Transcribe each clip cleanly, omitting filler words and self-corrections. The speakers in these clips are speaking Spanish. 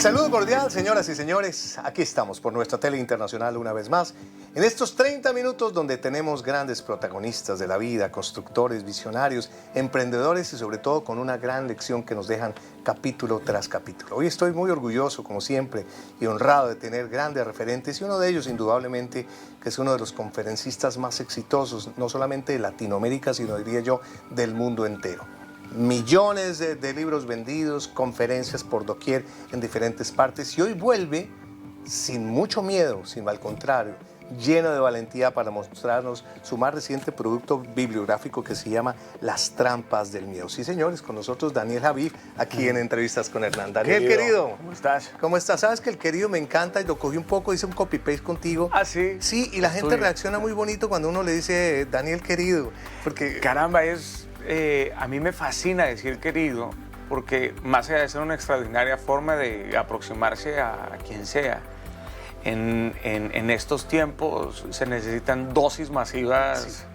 saludo cordial, señoras y señores. Aquí estamos por nuestra tele internacional una vez más. En estos 30 minutos donde tenemos grandes protagonistas de la vida, constructores, visionarios, emprendedores y sobre todo con una gran lección que nos dejan capítulo tras capítulo. Hoy estoy muy orgulloso, como siempre, y honrado de tener grandes referentes y uno de ellos, indudablemente, que es uno de los conferencistas más exitosos, no solamente de Latinoamérica, sino diría yo, del mundo entero. Millones de libros vendidos, conferencias por doquier en diferentes partes y hoy vuelve sin mucho miedo, sino al contrario, lleno de valentía para mostrarnos su más reciente producto bibliográfico que se llama Las trampas del miedo. Sí, señores, con nosotros Daniel Javif, aquí en Entrevistas con Hernán. Daniel, querido. ¿Cómo estás? ¿Cómo estás? Sabes que el querido me encanta y lo cogí un poco, hice un copy-paste contigo. ¿Ah, sí? Sí, y la gente reacciona muy bonito cuando uno le dice Daniel, querido, porque... Caramba, a mí me fascina decir querido, porque más allá de ser una extraordinaria forma de aproximarse a quien sea, en estos tiempos se necesitan dosis masivas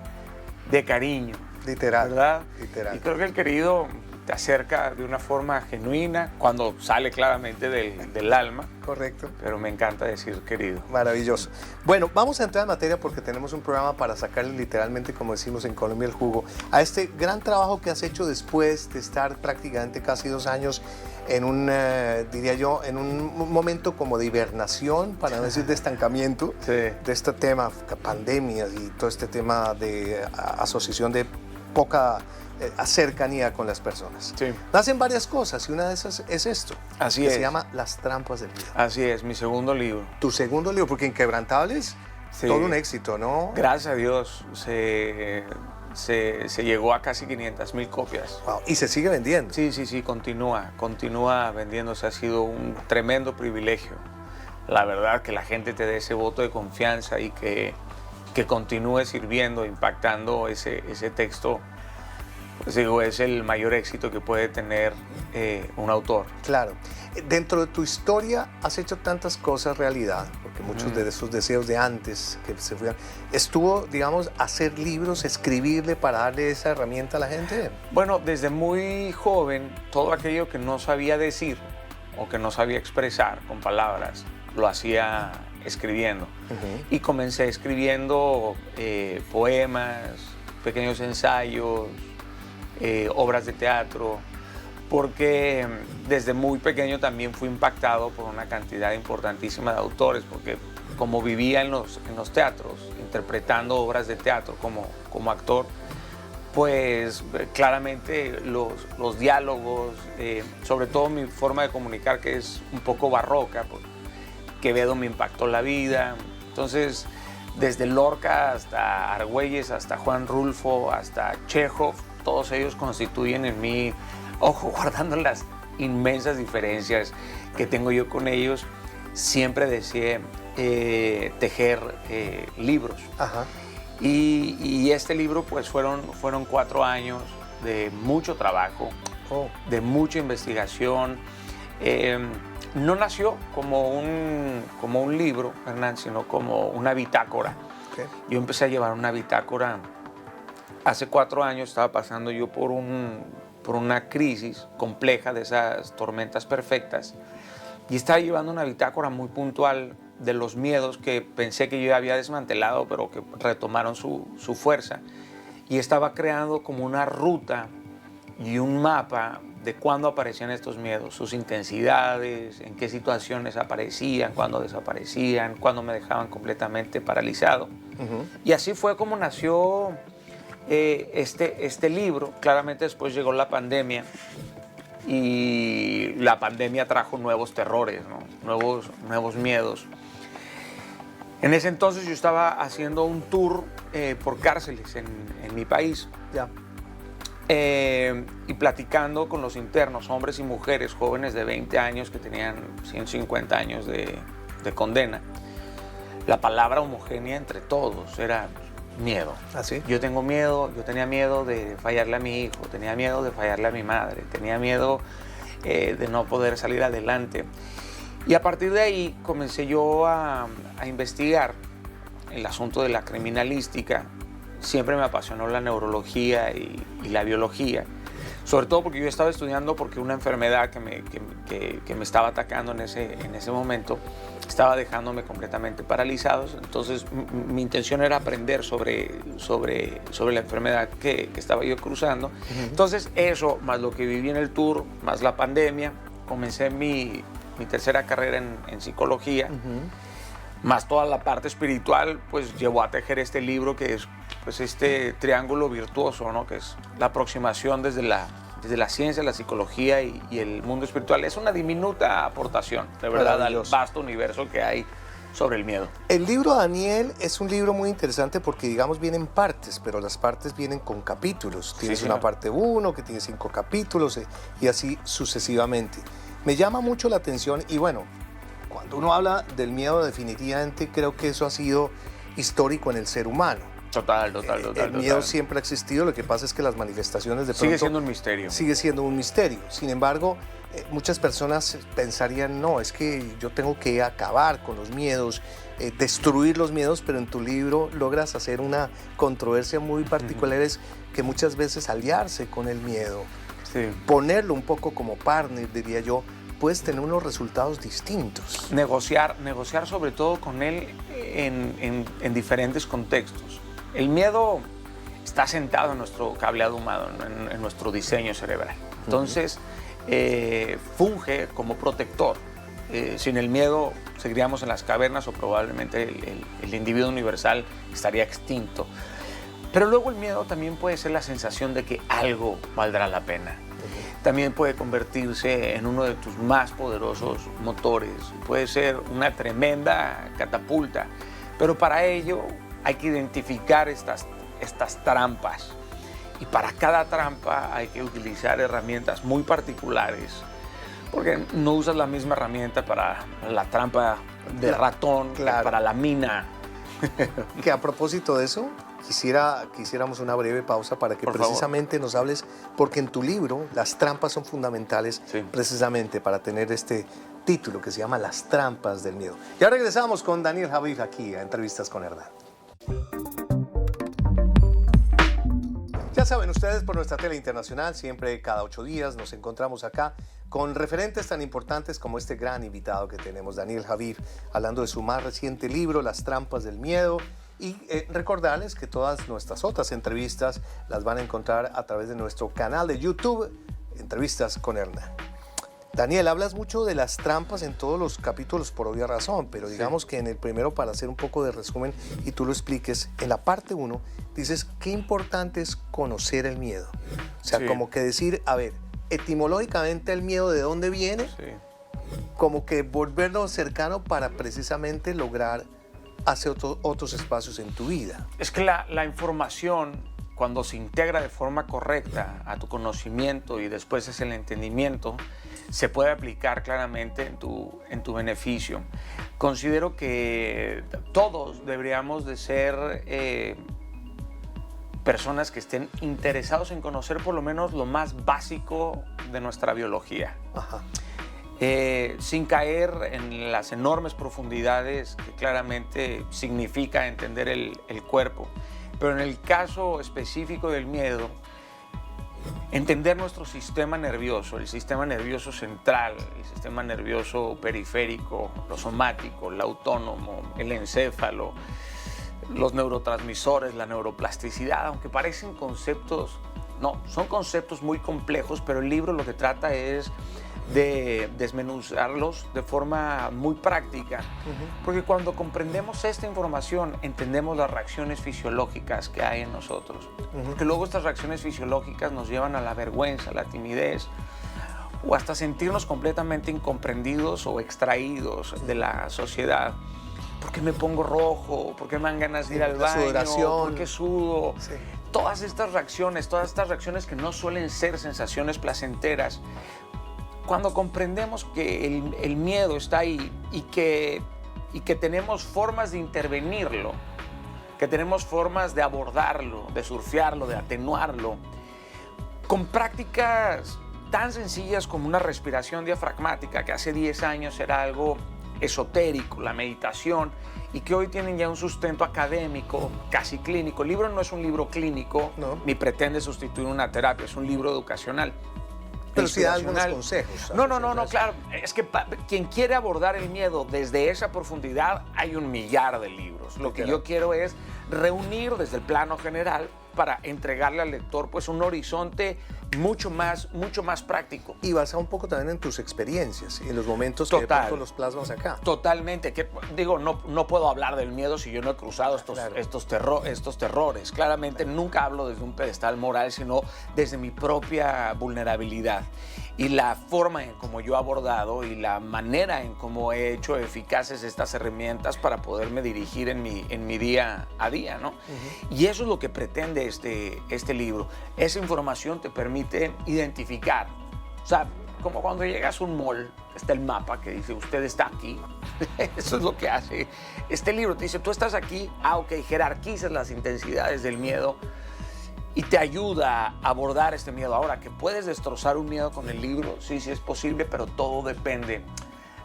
de cariño. Literal, ¿verdad? Literal. Y creo que el querido te acerca de una forma genuina, cuando sale claramente del alma. Correcto. Pero me encanta decir querido. Maravilloso. Bueno, vamos a entrar en materia porque tenemos un programa para sacarle literalmente, como decimos en Colombia, el jugo a este gran trabajo que has hecho después de estar prácticamente casi 2 años en un, diría yo, en un momento como de hibernación, para no decir de estancamiento, Sí. de este tema, pandemias y todo este tema de asociación de poca cercanía con las personas. Sí. Nacen varias cosas y una de esas es esto. Así que es. se llama Las trampas del miedo. Así es, mi segundo libro. Tu segundo libro, porque Inquebrantables, Sí. todo un éxito, ¿no? Gracias a Dios se llegó a casi 500,000 copias. Wow. Y se sigue vendiendo. Sí, continúa vendiéndose. Ha sido un tremendo privilegio. La verdad, que la gente te dé ese voto de confianza y que continúe sirviendo, impactando ese texto. Pues digo, es el mayor éxito que puede tener un autor. Claro. Dentro de tu historia has hecho tantas cosas realidad, porque muchos de esos deseos de antes que se fueron, estuvo, digamos, hacer libros, escribirle para darle esa herramienta a la gente. Bueno, desde muy joven, todo aquello que no sabía decir o que no sabía expresar con palabras, lo hacía escribiendo. Y comencé escribiendo poemas, pequeños ensayos, obras de teatro, porque desde muy pequeño también fui impactado por una cantidad importantísima de autores, porque como vivía en los teatros, interpretando obras de teatro como actor, pues claramente los diálogos, sobre todo mi forma de comunicar, que es un poco barroca, Quevedo me impactó la vida. Entonces, desde Lorca hasta Argüelles, hasta Juan Rulfo, hasta Chekhov, todos ellos constituyen en mí, ojo, guardando las inmensas diferencias que tengo yo con ellos, siempre deseé tejer libros. Ajá. Y este libro pues fueron 4 años de mucho trabajo, de mucha investigación. No nació como un libro, Hernán, sino como una bitácora. Okay. Yo empecé a llevar una bitácora. Hace 4 años estaba pasando yo por una crisis compleja de esas tormentas perfectas y estaba llevando una bitácora muy puntual de los miedos que pensé que yo había desmantelado, pero que retomaron su fuerza, y estaba creando como una ruta y un mapa de cuándo aparecían estos miedos, sus intensidades, en qué situaciones aparecían, cuándo desaparecían, cuándo me dejaban completamente paralizado. Y así fue como nació este libro. Claramente después llegó la pandemia y la pandemia trajo nuevos terrores, ¿no? nuevos miedos. En ese entonces yo estaba haciendo un tour por cárceles en mi país. Ya. Y platicando con los internos, hombres y mujeres, jóvenes de 20 años que tenían 150 años de condena. La palabra homogénea entre todos era miedo. ¿Ah, sí? Yo tenía miedo de fallarle a mi hijo, tenía miedo de fallarle a mi madre, tenía miedo de no poder salir adelante. Y a partir de ahí comencé yo a investigar el asunto de la criminalística. Siempre me apasionó la neurología y la biología. Sobre todo porque yo estaba estudiando porque una enfermedad que me estaba atacando en ese momento estaba dejándome completamente paralizado. Entonces mi intención era aprender sobre la enfermedad que estaba yo cruzando. Entonces eso, más lo que viví en el tour, más la pandemia, comencé mi tercera carrera en psicología, más toda la parte espiritual, pues llevó a tejer este libro que es pues este triángulo virtuoso, ¿no? Que es la aproximación desde la ciencia, la psicología y el mundo espiritual. Es una diminuta aportación, de verdad, al vasto universo que hay sobre el miedo. El libro, Daniel, es un libro muy interesante porque, digamos, vienen partes, pero las partes vienen con capítulos. Tienes una parte 1 que tiene 5 capítulos y así sucesivamente. Me llama mucho la atención y bueno, cuando uno habla del miedo, definitivamente creo que eso ha sido histórico en el ser humano. Total. El miedo siempre ha existido, lo que pasa es que las manifestaciones de pronto... Sigue siendo un misterio. Sigue siendo un misterio. Sin embargo, muchas personas pensarían, no, es que yo tengo que acabar con los miedos, destruir los miedos, pero en tu libro logras hacer una controversia muy particular, es que muchas veces aliarse con el miedo, ponerlo un poco como partner, diría yo, puedes tener unos resultados distintos. Negociar sobre todo con él en diferentes contextos. El miedo está sentado en nuestro cableado humano, en nuestro diseño cerebral. Entonces, funge como protector. Sin el miedo seguiríamos en las cavernas o probablemente el individuo universal estaría extinto. Pero luego el miedo también puede ser la sensación de que algo valdrá la pena. También puede convertirse en uno de tus más poderosos motores. Puede ser una tremenda catapulta. Pero para ello hay que identificar estas trampas. Y para cada trampa hay que utilizar herramientas muy particulares. Porque no usas la misma herramienta para la trampa de ratón, que para la mina. Que a propósito de eso, quisiéramos una breve pausa para que precisamente nos hables, porque en tu libro las trampas son fundamentales precisamente para tener este título que se llama Las trampas del miedo. Ya regresamos con Daniel Javif aquí a Entrevistas con Hernán. Ya saben ustedes, por nuestra tele internacional, siempre cada 8 días nos encontramos acá con referentes tan importantes como este gran invitado que tenemos, Daniel Javif, hablando de su más reciente libro, Las trampas del miedo. Y recordarles que todas nuestras otras entrevistas las van a encontrar a través de nuestro canal de YouTube, Entrevistas con Hernán. Daniel, hablas mucho de las trampas en todos los capítulos por obvia razón, pero digamos que en el primero, para hacer un poco de resumen y tú lo expliques, en la parte 1 dices qué importante es conocer el miedo. O sea, como que decir, a ver, etimológicamente el miedo, ¿de dónde viene? Como que volverlo cercano para precisamente lograr hacer otros espacios en tu vida. Es que la información, cuando se integra de forma correcta a tu conocimiento y después es el entendimiento, se puede aplicar claramente en tu beneficio. Considero que todos deberíamos de ser personas que estén interesados en conocer por lo menos lo más básico de nuestra biología. Sin caer en las enormes profundidades que claramente significa entender el cuerpo. Pero en el caso específico del miedo, entender nuestro sistema nervioso, el sistema nervioso central, el sistema nervioso periférico, lo somático, el autónomo, el encéfalo, los neurotransmisores, la neuroplasticidad, aunque parecen conceptos, no, son conceptos muy complejos, pero el libro lo que trata es de desmenuzarlos de forma muy práctica, porque cuando comprendemos esta información entendemos las reacciones fisiológicas que hay en nosotros, porque luego estas reacciones fisiológicas nos llevan a la vergüenza, a la timidez o hasta sentirnos completamente incomprendidos o extraídos de la sociedad. ¿Por qué me pongo rojo? ¿Por qué me dan ganas de ir al baño? Sudoración. ¿Por qué sudo? Todas estas reacciones que no suelen ser sensaciones placenteras, cuando comprendemos que el miedo está ahí y que tenemos formas de intervenirlo, que tenemos formas de abordarlo, de surfearlo, de atenuarlo, con prácticas tan sencillas como una respiración diafragmática, que hace 10 años era algo esotérico, la meditación, y que hoy tienen ya un sustento académico, casi clínico. El libro no es un libro clínico, No. ni pretende sustituir una terapia, es un libro educacional. Pero sí da algunos Inspiracional. consejos. No, claro. Es que quien quiere abordar el miedo desde esa profundidad, hay un millar de libros. Lo que yo quiero es reunir desde el plano general para entregarle al lector pues un horizonte mucho más práctico. Y basado un poco también en tus experiencias y en los momentos que de Total. pronto los plasmas acá. Totalmente. Digo, no puedo hablar del miedo si yo no he cruzado Claro. estos terrores. Claramente nunca hablo desde un pedestal moral, sino desde mi propia vulnerabilidad. Y la forma en cómo yo he abordado y la manera en cómo he hecho eficaces estas herramientas para poderme dirigir en mi día a día, ¿no? Y eso es lo que pretende este libro. Esa información te permite identificar. O sea, como cuando llegas a un mall, está el mapa que dice, usted está aquí. Eso es lo que hace este libro. Te dice, tú estás aquí, ok, jerarquizas las intensidades del miedo y te ayuda a abordar este miedo. Ahora, que puedes destrozar un miedo con el libro, sí es posible, pero todo depende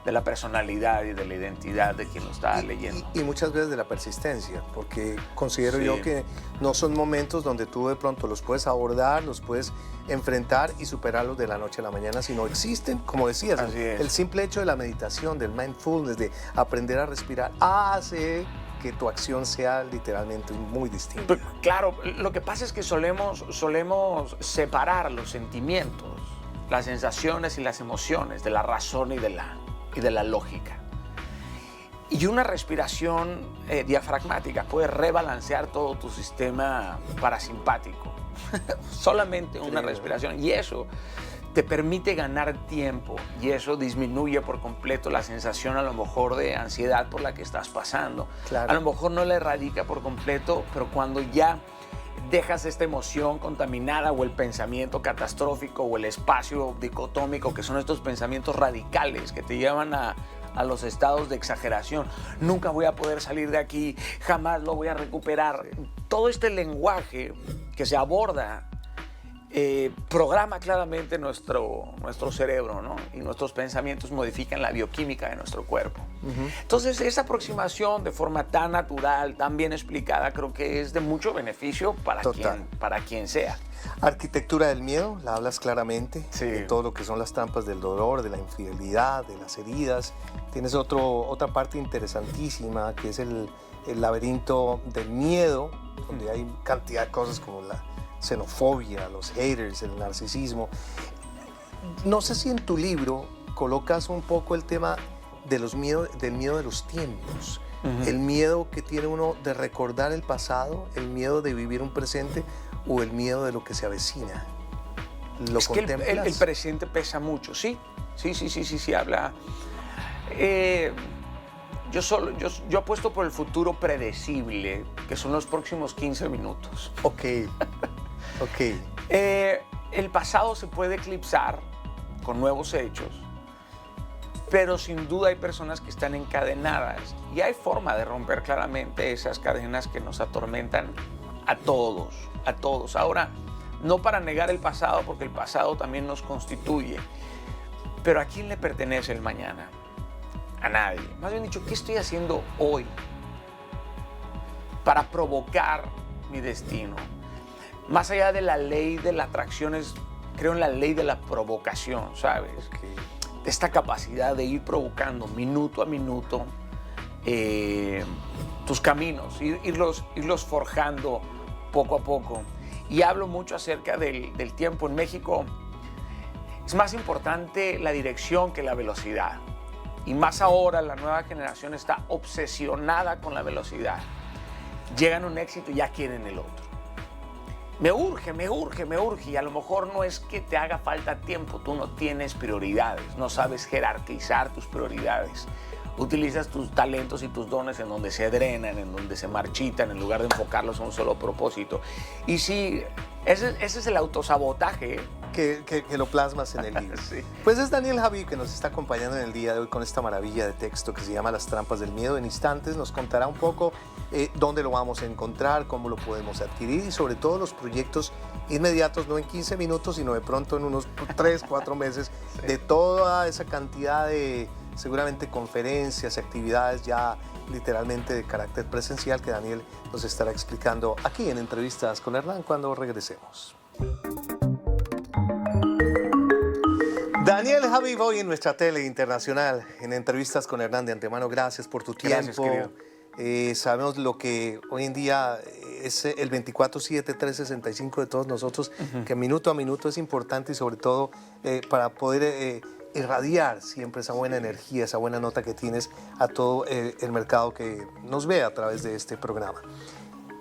de la personalidad y de la identidad de quien lo está leyendo. Y muchas veces de la persistencia, porque considero Sí. yo que no son momentos donde tú de pronto los puedes abordar, los puedes enfrentar y superarlos de la noche a la mañana, sino existen, como decías, Así es. el simple hecho de la meditación, del mindfulness, de aprender a respirar, hace que tu acción sea literalmente muy distinta. Pero, claro, lo que pasa es que solemos separar los sentimientos, las sensaciones y las emociones de la razón y de la lógica. Y una respiración diafragmática puede rebalancear todo tu sistema parasimpático. Solamente una Increíble. respiración. Y eso te permite ganar tiempo y eso disminuye por completo la sensación a lo mejor de ansiedad por la que estás pasando. Claro. A lo mejor no la erradica por completo, pero cuando ya dejas esta emoción contaminada o el pensamiento catastrófico o el espacio dicotómico, que son estos pensamientos radicales que te llevan a los estados de exageración. Nunca voy a poder salir de aquí, jamás lo voy a recuperar. Todo este lenguaje que se aborda programa claramente nuestro cerebro, ¿no? Y nuestros pensamientos modifican la bioquímica de nuestro cuerpo. Entonces, esa aproximación de forma tan natural, tan bien explicada, creo que es de mucho beneficio para quien sea. Arquitectura del miedo, la hablas claramente, Sí. de todo lo que son las trampas del dolor, de la infidelidad, de las heridas. Tienes otra parte interesantísima, que es el laberinto del miedo, donde hay cantidad de cosas como la xenofobia, los haters, el narcisismo. No sé si en tu libro colocas un poco el tema de del miedo de los tiempos, el miedo que tiene uno de recordar el pasado, el miedo de vivir un presente o el miedo de lo que se avecina. ¿Lo Es que contemplas? el presente pesa mucho, sí, habla. Yo apuesto por el futuro predecible, que son los próximos 15 minutos. Ok. El pasado se puede eclipsar con nuevos hechos, pero sin duda hay personas que están encadenadas y hay forma de romper claramente esas cadenas que nos atormentan a todos. Ahora, no para negar el pasado, porque el pasado también nos constituye, pero ¿a quién le pertenece el mañana? A nadie. Más bien dicho, ¿qué estoy haciendo hoy para provocar mi destino? Más allá de la ley de la atracción, creo en la ley de la provocación, ¿sabes? Esta capacidad de ir provocando minuto a minuto tus caminos, irlos forjando poco a poco. Y hablo mucho acerca del tiempo. En México es más importante la dirección que la velocidad. Y más ahora la nueva generación está obsesionada con la velocidad. Llegan a un éxito y ya quieren el otro. Me urge. Y a lo mejor no es que te haga falta tiempo, tú no tienes prioridades, no sabes jerarquizar tus prioridades. Utilizas tus talentos y tus dones en donde se drenan, en donde se marchitan, en lugar de enfocarlos a un solo propósito. Y sí, ese es el autosabotaje. Que lo plasmas en el libro. Sí. Pues es Daniel Javí que nos está acompañando en el día de hoy con esta maravilla de texto que se llama Las trampas del miedo. En instantes nos contará un poco dónde lo vamos a encontrar, cómo lo podemos adquirir y sobre todo los proyectos inmediatos, no en 15 minutos, sino de pronto en unos 3, 4 meses, de toda esa cantidad de seguramente conferencias, actividades ya literalmente de carácter presencial que Daniel nos estará explicando aquí en Entrevistas con Hernán cuando regresemos. Daniel Javif hoy en nuestra tele internacional en Entrevistas con Hernán. De antemano, gracias por tu tiempo. Gracias, querido. Sabemos lo que hoy en día es el 24/7, 365 de todos nosotros, que minuto a minuto es importante y sobre todo para poder irradiar siempre esa buena energía, esa buena nota que tienes a todo el mercado que nos ve a través de este programa.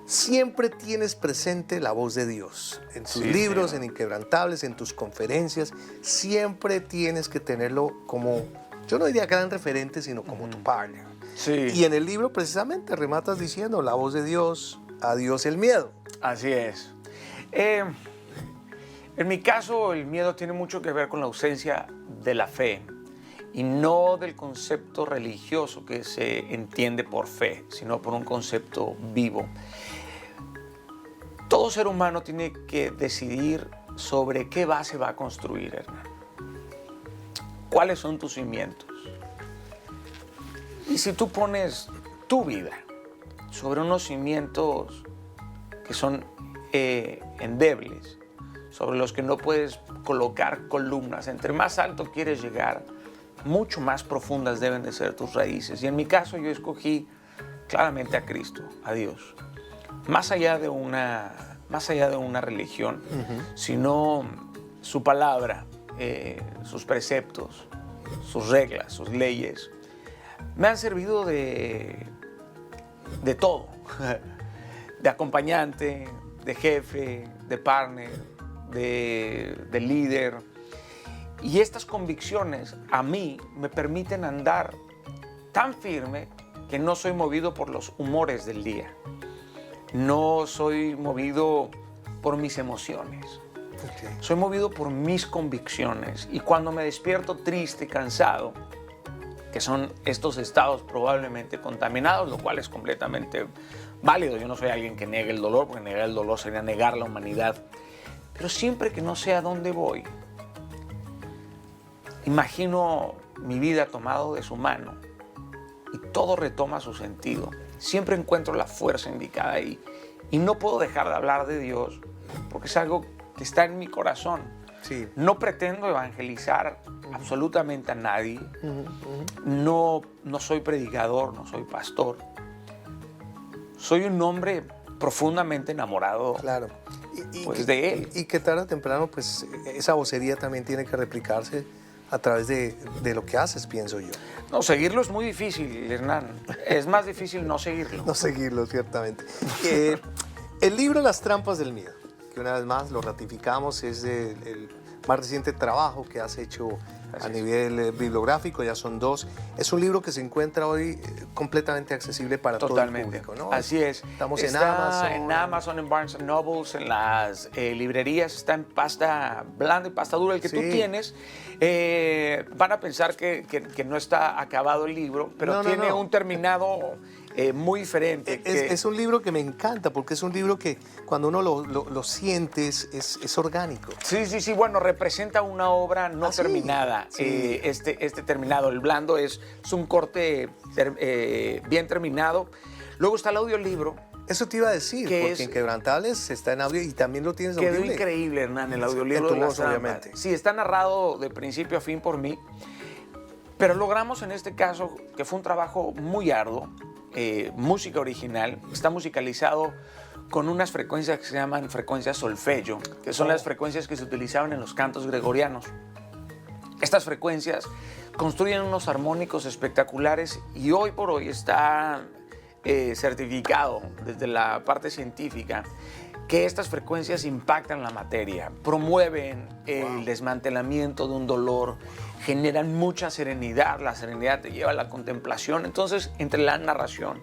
Siempre tienes presente la voz de Dios en tus libros, sí, en Inquebrantables, en tus conferencias. Siempre tienes que tenerlo como, yo no diría gran referente, sino como tu partner. Sí. Y en el libro precisamente rematas diciendo la voz de Dios, a Dios el miedo. Así es. En mi caso, el miedo tiene mucho que ver con la ausencia de la fe y no del concepto religioso que se entiende por fe, sino por un concepto vivo. Todo ser humano tiene que decidir sobre qué base va a construir, Hernán. ¿Cuáles son tus cimientos? Y si tú pones tu vida sobre unos cimientos que son endebles, sobre los que no puedes colocar columnas, entre más alto quieres llegar, mucho más profundas deben de ser tus raíces. Y en mi caso yo escogí claramente a Cristo, a Dios. Más allá de una religión, sino su palabra, sus preceptos, sus reglas, sus leyes, me han servido de todo, de acompañante, de jefe, de partner, de líder. Y estas convicciones a mí me permiten andar tan firme que no soy movido por los humores del día. No soy movido por mis emociones. Soy movido por mis convicciones. Y cuando me despierto triste, cansado, que son estos estados probablemente contaminados, lo cual es completamente válido. Yo no soy alguien que niegue el dolor, porque negar el dolor sería negar la humanidad. Pero siempre que no sé a dónde voy, imagino mi vida tomado de su mano y todo retoma su sentido. Siempre encuentro la fuerza indicada ahí y no puedo dejar de hablar de Dios porque es algo que está en mi corazón. Sí. No pretendo evangelizar absolutamente a nadie. No soy predicador, no soy pastor. Soy un hombre profundamente enamorado, claro. de Él. Y que tarde o temprano, pues, esa vocería también tiene que replicarse a través de lo que haces, pienso yo. No, seguirlo es muy difícil, Hernán. Es más difícil no seguirlo. No seguirlo, ciertamente. El libro Las trampas del miedo, que una vez más lo ratificamos, es el más reciente trabajo que has hecho a nivel bibliográfico, ya son 2. Es un libro que se encuentra hoy completamente accesible para todo el público, ¿no? Así es. Estamos en Amazon, en Barnes Noble, en las librerías, está en pasta blanda y pasta dura, el que tú tienes. Van a pensar que no está acabado el libro, pero tiene un terminado muy diferente. Es un libro que me encanta porque es un libro que cuando uno lo siente es orgánico. Sí, bueno, representa una obra no terminada. Sí. Este terminado, el blando es un corte bien terminado. Luego está el audiolibro. Eso te iba a decir, porque Inquebrantables está en audio y también lo tienes audible. Quedó increíble, Hernán, el audiolibro. En tu voz, obviamente. Sí, está narrado de principio a fin por mí, pero logramos en este caso, que fue un trabajo muy arduo, música original, está musicalizado con unas frecuencias que se llaman frecuencias solfeggio, que son las frecuencias que se utilizaban en los cantos gregorianos. Estas frecuencias construyen unos armónicos espectaculares y hoy por hoy está certificado desde la parte científica que estas frecuencias impactan la materia, promueven el desmantelamiento de un dolor, generan mucha serenidad, la serenidad te lleva a la contemplación. Entonces, entre la narración,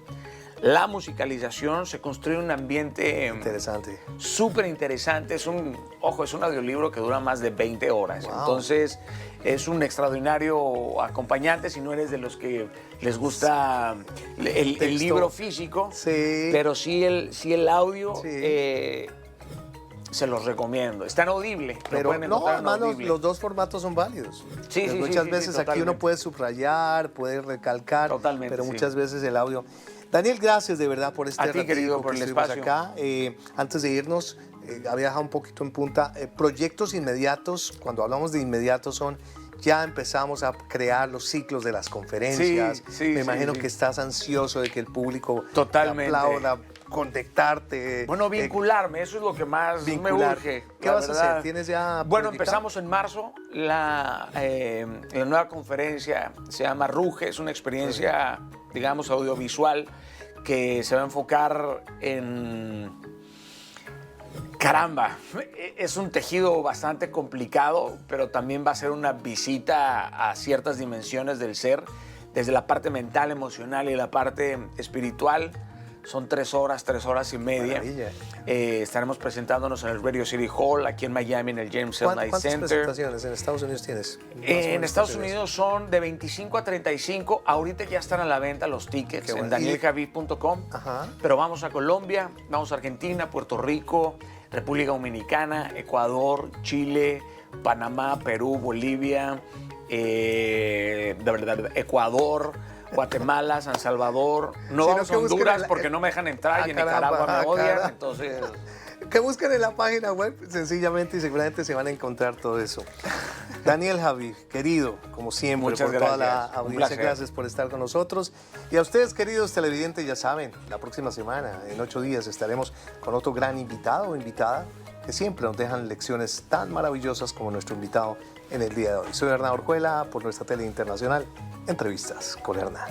la musicalización, se construye un ambiente interesante, súper interesante. Es un audiolibro que dura más de 20 horas. Wow. Entonces, es un extraordinario acompañante si no eres de los que les gusta el libro físico, pero sí el audio. Sí. se los recomiendo. Está en Audible. Lo Pero pueden no, encontrar en además Audible. los dos formatos son válidos. Sí, Pues sí, muchas sí, veces sí, aquí uno totalmente. puede subrayar, puede recalcar, Totalmente, pero sí. muchas veces el audio. Daniel, gracias de verdad por este A ti, querido, ratico por que el estuvimos espacio. acá. Antes de irnos, había dejado un poquito en punta. Proyectos inmediatos, cuando hablamos de inmediatos son... Ya empezamos a crear los ciclos de las conferencias. Sí, sí, Me sí, imagino sí. que estás ansioso de que el público Totalmente. te aplauda, contactarte. Bueno, vincularme, eso es lo que más vincular. me urge. ¿Qué la vas a verdad. hacer? ¿Tienes ya Bueno, proyectado? empezamos en marzo. La nueva conferencia se llama Ruge, es una experiencia, digamos, audiovisual que se va a enfocar en... Caramba, es un tejido bastante complicado, pero también va a ser una visita a ciertas dimensiones del ser, desde la parte mental, emocional y la parte espiritual. Son 3 horas y media. Maravilla. Estaremos presentándonos en el Radio City Hall, aquí en Miami, en el James L. Knight ¿Cuántas Center. presentaciones en Estados Unidos tienes? Más o En menos Estados presentaciones. Unidos son de 25 a 35. Ahorita ya están a la venta los tickets Qué en bueno. danieljavid.com. Ajá. Pero vamos a Colombia, vamos a Argentina, Puerto Rico, República Dominicana, Ecuador, Chile, Panamá, Perú, Bolivia, Ecuador, Guatemala, San Salvador. No Sino vamos que a busquen Honduras el- porque no me dejan entrar y en caramba, Nicaragua me odian. caramba. Entonces, Que busquen en la página web sencillamente y seguramente se van a encontrar todo eso. Daniel Javid, querido, como siempre, Muchas por toda la gracias. Un audiencia, placer. gracias por estar con nosotros. Y a ustedes, queridos televidentes, ya saben, la próxima semana, en 8 días, estaremos con otro gran invitado o invitada que siempre nos dejan lecciones tan maravillosas como nuestro invitado en el día de hoy. Soy Hernán Orjuela, por nuestra tele internacional, Entrevistas con Hernán.